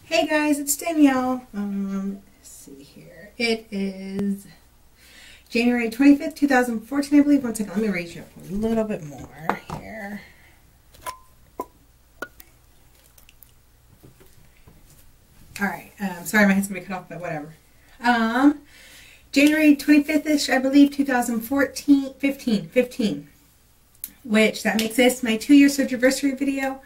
Hey guys, it's Danielle. Let's see here. It is January 25th, 2014, I believe. One second, let me raise you up a little bit more here. Alright, sorry my head's going to be cut off, but whatever. January 25th-ish, I believe, 15, which that makes this my 2-year surgery video.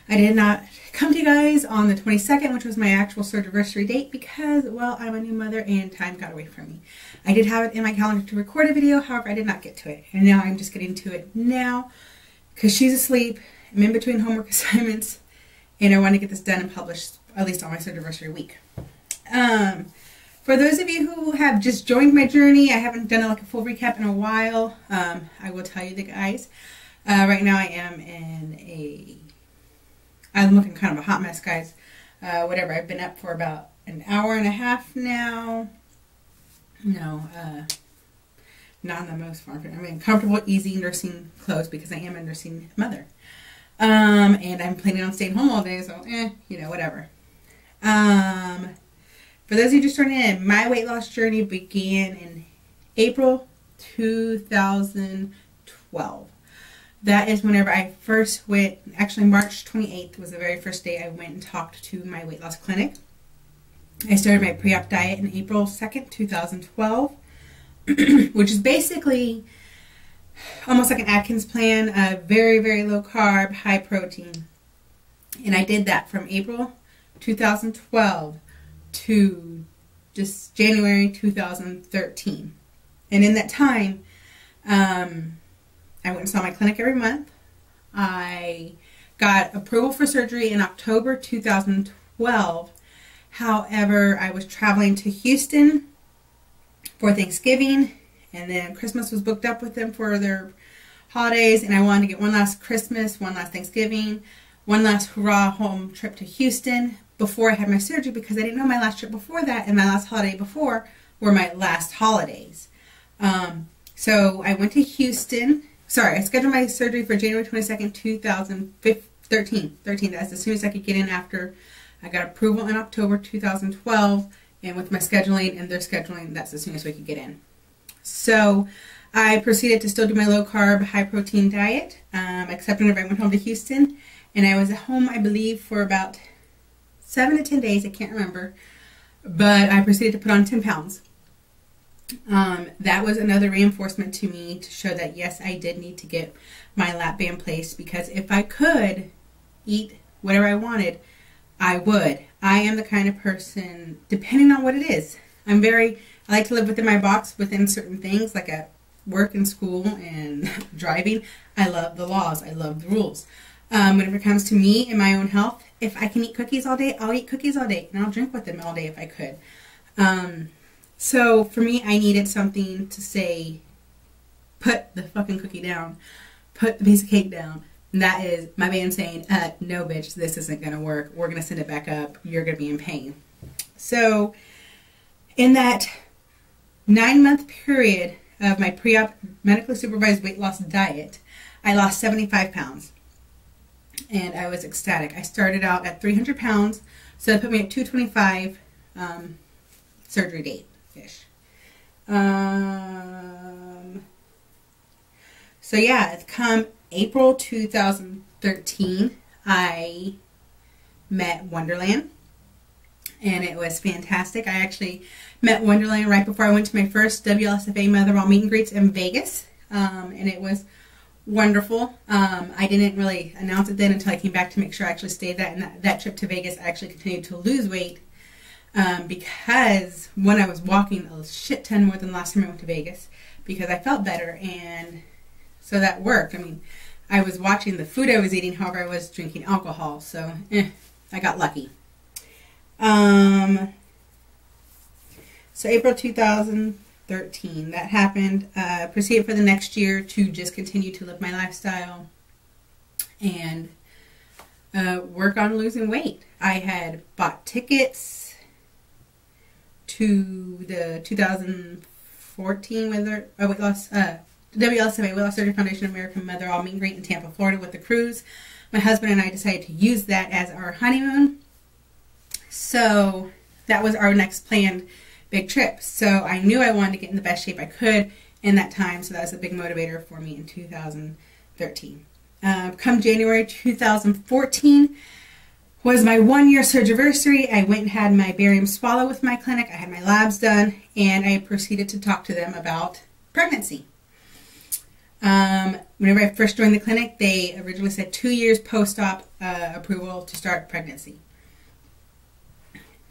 I did not come to you guys on the 22nd, which was my actual surgery date, because, well, I'm a new mother and time got away from me. I did have it in my calendar to record a video, however, I did not get to it. And now I'm just getting to it now because she's asleep. I'm in between homework assignments, and I want to get this done and published at least on my surgery week. For those of you who have just joined my journey, I haven't done like a full recap in a while. I will tell you the guys. Right now I am I'm looking kind of a hot mess, guys. Whatever, I've been up for about an hour and a half now. No, not in the most far. I mean, comfortable, easy nursing clothes because I am a nursing mother. And I'm planning on staying home all day, so you know, whatever. For those of you just starting in, my weight loss journey began in April 2012. That is whenever I first went, actually March 28th was the very first day I went and talked to my weight loss clinic. I started my pre-op diet in April 2nd, 2012, which is basically almost like an Atkins plan, very, very low carb, high protein. And I did that from April 2012 to just January 2013. And in that time, I went and saw my clinic every month. I got approval for surgery in October 2012. However, I was traveling to Houston for Thanksgiving, and then Christmas was booked up with them for their holidays, and I wanted to get one last Christmas, one last Thanksgiving, one last hurrah home trip to Houston before I had my surgery, because I didn't know my last trip before that and my last holiday before were my last holidays. So I went to Houston. Sorry, I scheduled my surgery for January 22nd, 2013. That's as soon as I could get in after I got approval in October 2012. And with my scheduling and their scheduling, that's as soon as we could get in. So I proceeded to still do my low carb, high protein diet, except whenever I went home to Houston. And I was at home, I believe, for about 7 to 10 days. I can't remember. But I proceeded to put on 10 pounds. That was another reinforcement to me to show that, yes, I did need to get my lap band placed, because if I could eat whatever I wanted, I would. I am the kind of person, depending on what it is, I like to live within my box within certain things, like at work and school and driving. I love the laws. I love the rules. Whenever it comes to me and my own health, if I can eat cookies all day, I'll eat cookies all day, and I'll drink with them all day if I could. So for me, I needed something to say, put the fucking cookie down, put the piece of cake down. And that is my band saying, no bitch, this isn't going to work. We're going to send it back up. You're going to be in pain. So in that 9-month period of my pre-op medically supervised weight loss diet, I lost 75 pounds. And I was ecstatic. I started out at 300 pounds, so that put me at 225 surgery date-ish. So yeah, it's come April 2013, I met Wonderland, and it was fantastic. I actually met Wonderland right before I went to my first WLSFA Motherwell meet and greets in Vegas, and it was wonderful. I didn't really announce it then until I came back to make sure I actually stayed that. And that trip to Vegas, I actually continued to lose weight because when I was walking a shit ton more than the last time I went to Vegas, because I felt better, and so that worked. I mean, I was watching the food I was eating, however I was drinking alcohol, so I got lucky. So April 2013, that happened. Proceeded for the next year to just continue to live my lifestyle and work on losing weight. I had bought tickets to the 2014 weight loss WLSFA, Weight Loss Surgery Foundation American Motherwell meet and greet in Tampa, Florida with the cruise. My husband and I decided to use that as our honeymoon. So that was our next planned big trip. So I knew I wanted to get in the best shape I could in that time. So that was a big motivator for me in 2013. Come January 2014 was my 1-year surgiversary. I went and had my barium swallow with my clinic. I had my labs done, and I proceeded to talk to them about pregnancy. Whenever I first joined the clinic, they originally said 2 years post-op approval to start pregnancy.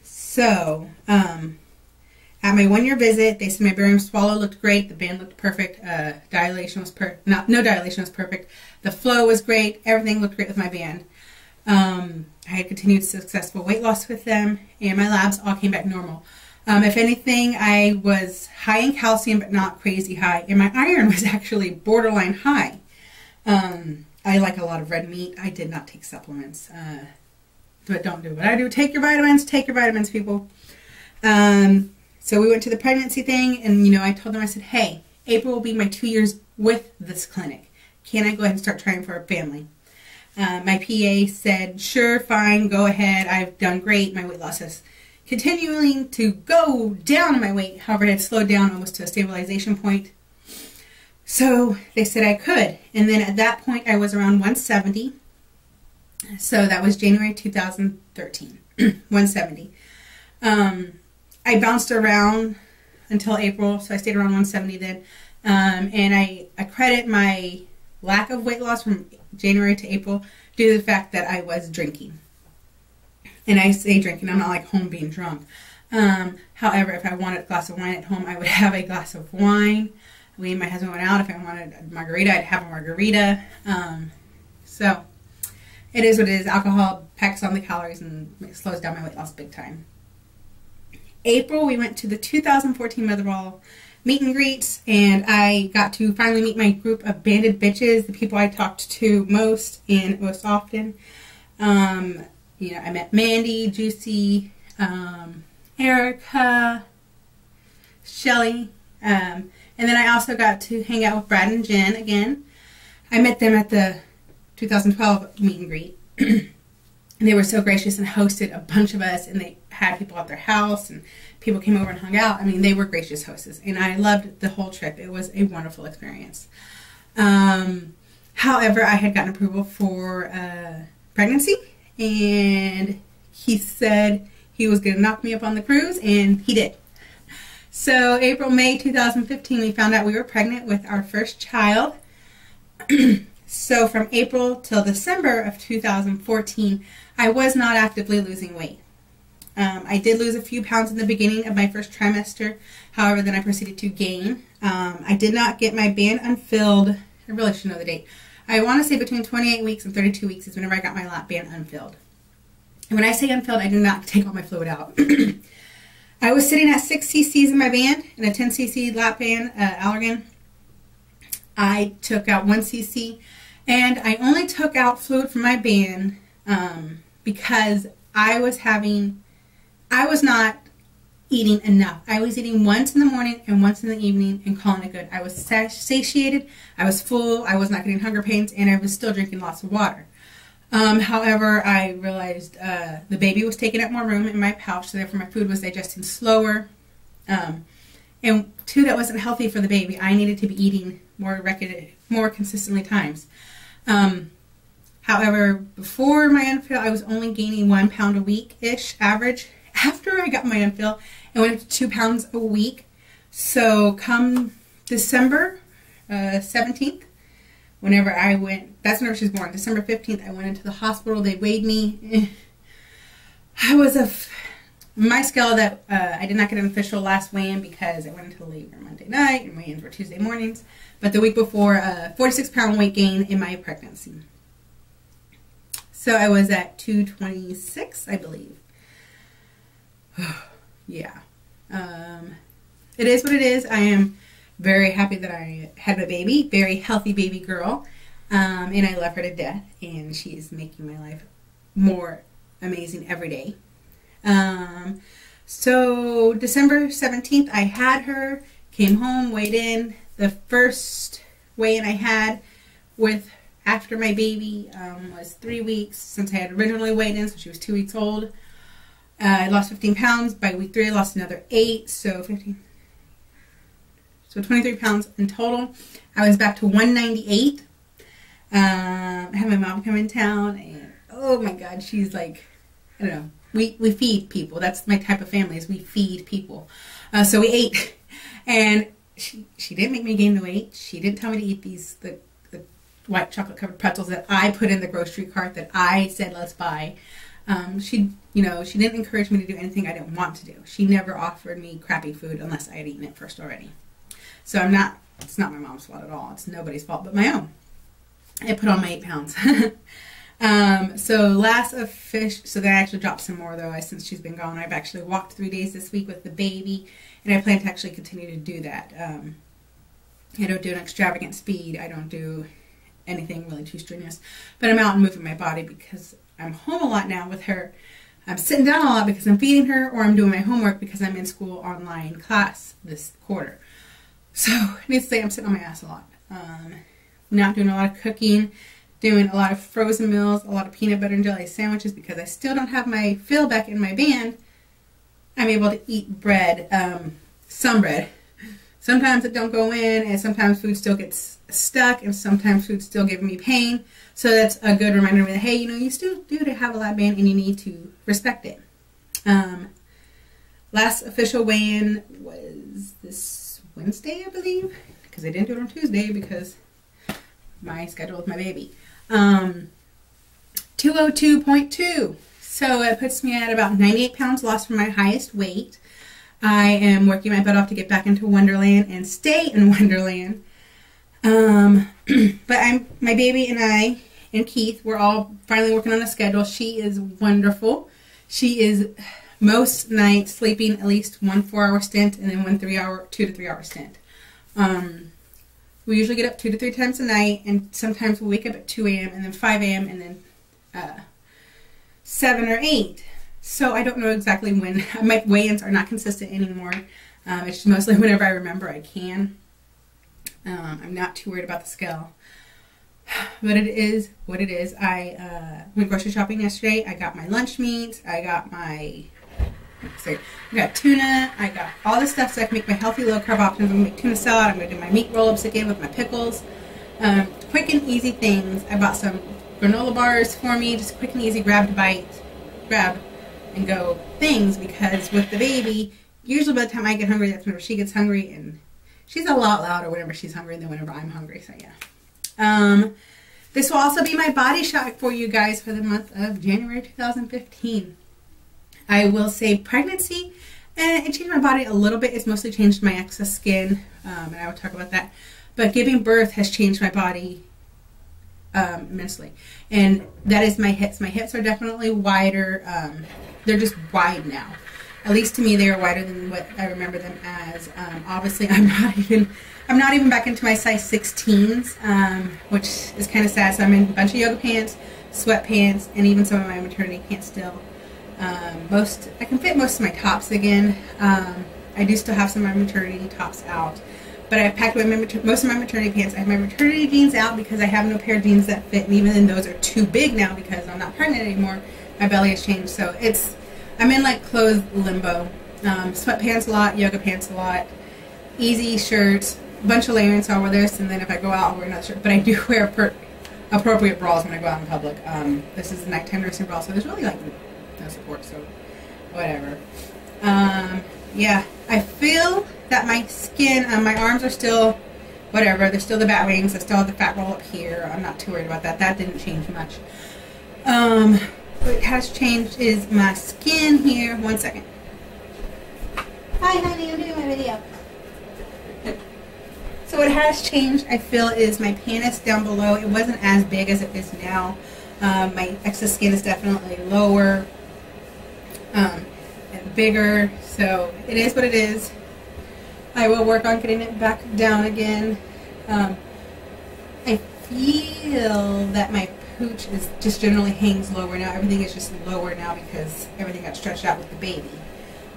So, at my 1-year visit, they said my barium swallow looked great, the band looked perfect, dilation was no dilation was perfect, the flow was great, everything looked great with my band. I had continued successful weight loss with them, and my labs all came back normal. If anything, I was high in calcium, but not crazy high, and my iron was actually borderline high. I like a lot of red meat. I did not take supplements, but don't do what I do. Take your vitamins, people. So we went to the pregnancy thing, and, you know, I told them, I said, hey, April will be my 2 years with this clinic. Can I go ahead and start trying for a family? My PA said, sure, fine, go ahead. I've done great. My weight loss is continuing to go down in my weight. However, it had slowed down almost to a stabilization point. So they said I could. And then at that point, I was around 170. So that was January 2013, 170. I bounced around until April, so I stayed around 170 then. And I credit my lack of weight loss from January to April due to the fact that I was drinking. And I say drinking, I'm not like home being drunk. However, if I wanted a glass of wine at home, I would have a glass of wine. Me and my husband went out. If I wanted a margarita, I'd have a margarita. So it is what it is. Alcohol packs on the calories and it slows down my weight loss big time. April, we went to the 2014 Motherball meet and greets, and I got to finally meet my group of banded bitches, the people I talked to most and most often. You know, I met Mandy, Juicy, Erica, Shelly, and then I also got to hang out with Brad and Jen again. I met them at the 2012 meet and greet. And they were so gracious and hosted a bunch of us, and they had people at their house, and people came over and hung out. I mean, they were gracious hostess, and I loved the whole trip. It was a wonderful experience. However, I had gotten approval for pregnancy, and he said he was going to knock me up on the cruise, and he did. So April, May 2015, we found out we were pregnant with our first child. So from April till December of 2014, I was not actively losing weight. I did lose a few pounds in the beginning of my first trimester. However, then I proceeded to gain. I did not get my band unfilled. I really should know the date. I want to say between 28 weeks and 32 weeks is whenever I got my lap band unfilled. And when I say unfilled, I do not take all my fluid out. I was sitting at 6 cc's in my band and a 10 cc lap band, Allergan. I took out 1 cc, and I only took out fluid from my band because I was not eating enough. I was eating once in the morning and once in the evening and calling it good. I was satiated, I was full, I was not getting hunger pains, and I was still drinking lots of water. However, I realized the baby was taking up more room in my pouch, so therefore my food was digesting slower. And two, that wasn't healthy for the baby. I needed to be eating more consistently times. However, before my unfill, I was only gaining 1 pound a week-ish average. After I got my unfill, it went up to 2 pounds a week. So come December 17th, whenever I went, that's whenever she was born, December 15th, I went into the hospital. They weighed me. I was my scale that I did not get an official last weigh-in because I went into labor Monday night and weigh-ins were Tuesday mornings. But the week before, 46-pound weight gain in my pregnancy. So I was at 226, I believe. Yeah. It is what it is. I am very happy that I had my baby. Very healthy baby girl. And I love her to death. And she is making my life more amazing every day. So December 17th, I had her, came home, weighed in. The first weigh-in I had after my baby was 3 weeks, since I had originally weighed in, so she was 2 weeks old. I lost 15 pounds. By week 3, I lost another 8, so 15. So 23 pounds in total. I was back to 198. I had my mom come in town, and oh my God, she's like, I don't know. We feed people. That's my type of family, is we feed people. So we ate, and she didn't make me gain the weight. She didn't tell me to eat the white chocolate covered pretzels that I put in the grocery cart that I said let's buy. She didn't encourage me to do anything I didn't want to do. She never offered me crappy food unless I had eaten it first already. So it's not my mom's fault at all. It's nobody's fault but my own. I put on my 8 pounds. So then I actually dropped some more though since she's been gone. I've actually walked 3 days this week with the baby, and I plan to actually continue to do that. I don't do an extravagant speed. I don't do anything really too strenuous, but I'm out and moving my body because I'm home a lot now with her. I'm sitting down a lot because I'm feeding her, or I'm doing my homework because I'm in school online class this quarter. So needless to say, I'm sitting on my ass a lot. Not doing a lot of cooking, doing a lot of frozen meals, a lot of peanut butter and jelly sandwiches because I still don't have my fill back in my band. I'm able to eat bread, some bread. Sometimes it don't go in, and sometimes food still gets stuck, and sometimes food's still giving me pain. So that's a good reminder to me that, hey, you still do to have a lap band, and you need to respect it. Last official weigh-in was this Wednesday, I believe, because I didn't do it on Tuesday because my schedule with my baby. 202.2. So it puts me at about 98 pounds lost from my highest weight. I am working my butt off to get back into Wonderland and stay in Wonderland. But my baby and I and Keith, we're all finally working on a schedule. She is wonderful. She is most nights sleeping at least 1 4-hour stint and then 2 to 3 hour stint. We usually get up 2 to 3 times a night, and sometimes we wake up at 2 a.m. and then 5 a.m. and then 7 or 8. So I don't know exactly when. My weigh-ins are not consistent anymore. It's mostly whenever I remember I can. I'm not too worried about the scale. But it is what it is. I went grocery shopping yesterday. I got my lunch meat. I got tuna. I got all this stuff so I can make my healthy low-carb options. I'm going to make tuna salad. I'm going to do my meat roll-ups again with my pickles. Quick and easy things. I bought some granola bars for me. Just quick and easy grab and go things, because with the baby, usually by the time I get hungry, that's whenever she gets hungry, and she's a lot louder whenever she's hungry than whenever I'm hungry, so yeah. This will also be my body shot for you guys for the month of January 2015. I will say pregnancy, and it changed my body a little bit. It's mostly changed my excess skin, and I will talk about that. But giving birth has changed my body immensely, and that is my hips. My hips are definitely wider. They're just wide now. At least to me, they are wider than what I remember them as. Obviously, I'm not even back into my size 16s, which is kind of sad. So I'm in a bunch of yoga pants, sweatpants, and even some of my maternity pants still. I can fit most of my tops again. I do still have some of my maternity tops out, but I packed away most of my maternity pants. I have my maternity jeans out because I have no pair of jeans that fit, and even then those are too big now because I'm not pregnant anymore. My belly has changed, so I'm in like clothes limbo. Sweatpants a lot, yoga pants a lot, easy shirts, a bunch of layering, so I'll wear this, and then if I go out I'll wear another shirt. But I do wear appropriate bras when I go out in public. This is a nighttime nursing bra, so there's really like no support, so whatever. Yeah, I feel that my skin, my arms are still whatever. They're still the bat wings. I still have the fat roll up here. I'm not too worried about that. That didn't change much. What has changed is my skin here. 1 second. Hi, honey. I'm doing my video. So what has changed, I feel, is my pannus down below. It wasn't as big as it is now. My excess skin is definitely lower and bigger. So it is what it is. I will work on getting it back down again. I feel that my pooch is just generally hangs lower now. Everything is just lower now because everything got stretched out with the baby.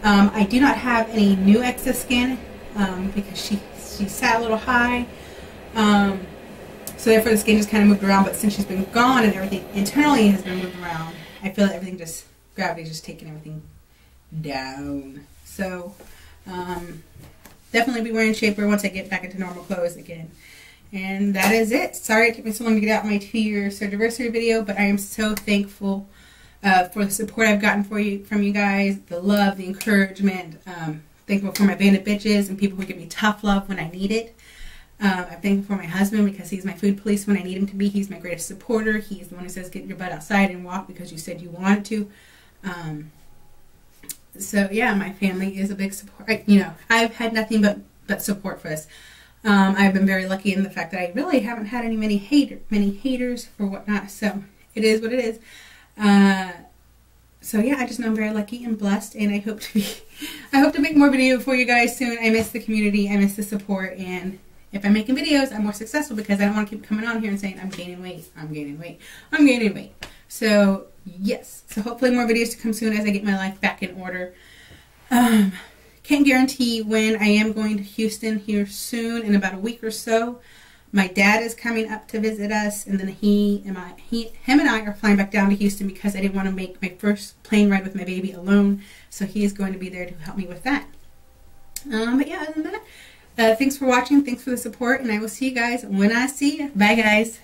I do not have any new excess skin because she sat a little high. So therefore the skin just kind of moved around, but since she's been gone and everything internally has been moved around, I feel that everything gravity's just taking everything down. So definitely be wearing shapewear once I get back into normal clothes again. And that is it. Sorry it took me so long to get out my 2-year anniversary video, but I am so thankful for the support I've gotten from you guys, the love, the encouragement. Thankful for my bandit bitches and people who give me tough love when I need it. I'm thankful for my husband because he's my food police when I need him to be. He's my greatest supporter. He's the one who says get your butt outside and walk because you said you wanted to. So yeah, my family is a big support. I've had nothing but support for this. I've been very lucky in the fact that I really haven't had many haters or whatnot. So it is what it is. So yeah, I just know I'm very lucky and blessed, and I hope to make more videos for you guys soon. I miss the community, I miss the support, and if I'm making videos, I'm more successful because I don't want to keep coming on here and saying I'm gaining weight, I'm gaining weight, I'm gaining weight. So yes, so hopefully more videos to come soon as I get my life back in order. Can't guarantee when I am going to Houston here soon, in about a week or so. My dad is coming up to visit us, and then him and I are flying back down to Houston because I didn't want to make my first plane ride with my baby alone. So he is going to be there to help me with that. But yeah, other than that, thanks for watching, thanks for the support, and I will see you guys when I see you. Bye, guys.